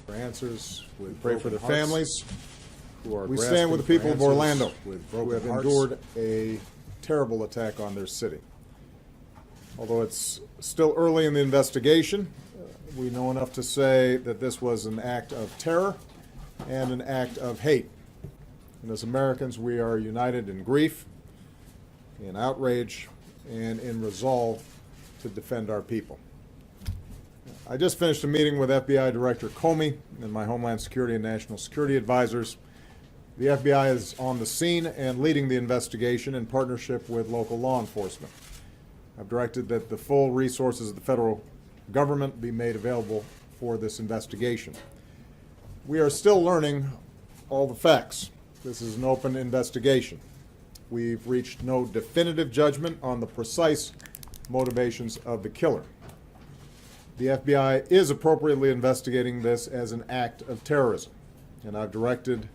for answers. We pray for the families. We stand with the people of Orlando who have hearts. endured a terrible attack on their city. Although it's still early in the investigation, we know enough to say that this was an act of terror and an act of hate. And as Americans, we are united in grief, in outrage, and in resolve to defend our people. I just finished a meeting with FBI Director Comey and my Homeland Security and National Security advisors. The FBI is on the scene and leading the investigation in partnership with local law enforcement. I've directed that the full resources of the federal government be made available for this investigation. We are still learning all the facts. This is an open investigation. We've reached no definitive judgment on the precise motivations of the killer. The FBI is appropriately investigating this as an act of terrorism, and I've directed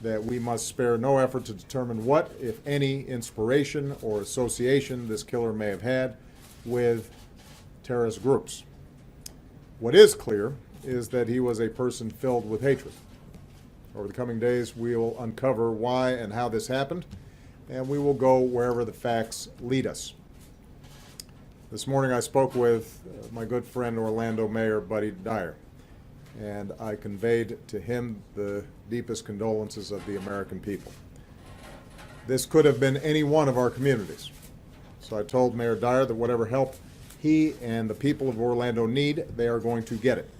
that we must spare no effort to determine what, if any, inspiration or association this killer may have had with terrorist groups. What is clear is that he was a person filled with hatred. Over the coming days, we will uncover why and how this happened, and we will go wherever the facts lead us. This morning I spoke with my good friend Orlando Mayor Buddy Dyer, and I conveyed to him the deepest condolences of the American people. This could have been any one of our communities. So I told Mayor Dyer that whatever help he and the people of Orlando need, they are going to get it.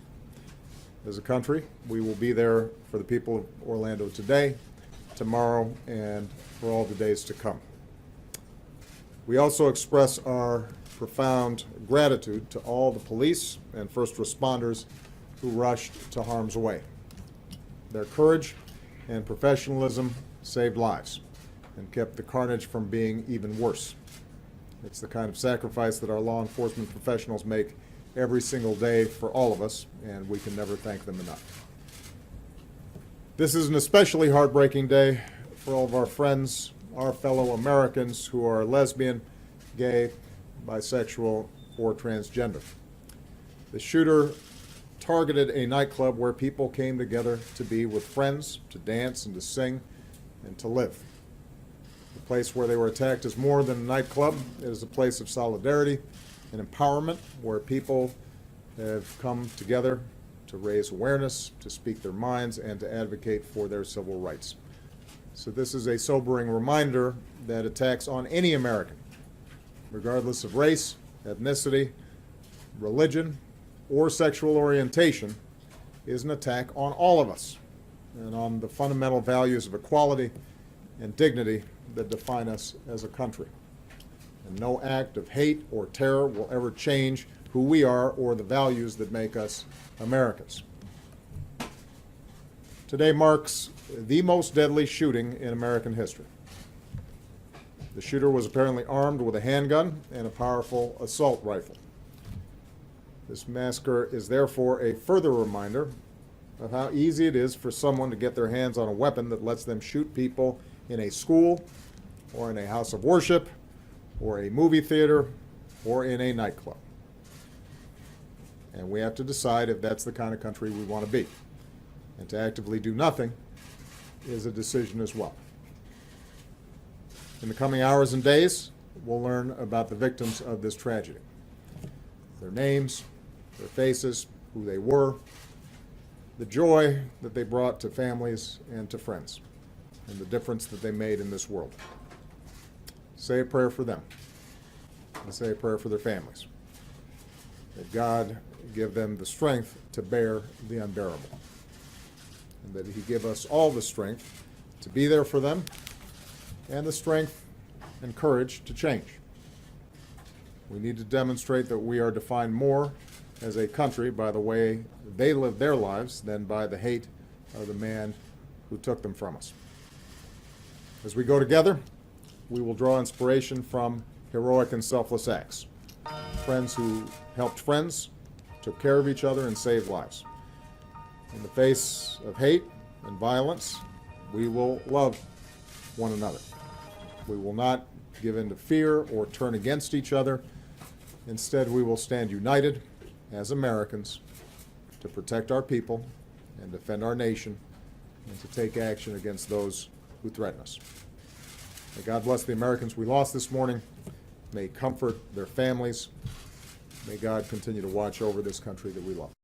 As a country, we will be there for the people of Orlando today, tomorrow, and for all the days to come. We also express our profound gratitude to all the police and first responders who rushed to harm's way. Their courage and professionalism saved lives and kept the carnage from being even worse. It's the kind of sacrifice that our law enforcement professionals make every single day for all of us, and we can never thank them enough. This is an especially heartbreaking day for all of our friends, our fellow Americans who are lesbian, gay, bisexual, or transgender. The shooter targeted a nightclub where people came together to be with friends, to dance and to sing, and to live. The place where they were attacked is more than a nightclub. It is a place of solidarity and empowerment where people have come together to raise awareness, to speak their minds, and to advocate for their civil rights. So this is a sobering reminder that attacks on any American, regardless of race, ethnicity, religion, or sexual orientation, is an attack on all of us and on the fundamental values of equality and dignity that define us as a country. And no act of hate or terror will ever change who we are or the values that make us Americans. Today marks the most deadly shooting in American history. The shooter was apparently armed with a handgun and a powerful assault rifle. This massacre is therefore a further reminder of how easy it is for someone to get their hands on a weapon that lets them shoot people in a school, or in a house of worship, or a movie theater, or in a nightclub. And we have to decide if that's the kind of country we want to be. And to actively do nothing is a decision as well. In the coming hours and days, we'll learn about the victims of this tragedy. Their names, their faces, who they were, the joy that they brought to families and to friends, and the difference that they made in this world. Say a prayer for them, and say a prayer for their families. That God give them the strength to bear the unbearable, and that He give us all the strength to be there for them, and the strength and courage to change. We need to demonstrate that we are defined more as a country by the way they live their lives than by the hate of the man who took them from us. As we go together, we will draw inspiration from heroic and selfless acts. Friends who helped friends, took care of each other, and saved lives. In the face of hate and violence, we will love one another. We will not give in to fear or turn against each other. Instead, we will stand united as Americans to protect our people and defend our nation and to take action against those who threaten us. May God bless the Americans we lost this morning. May He comfort their families. May God continue to watch over this country that we love.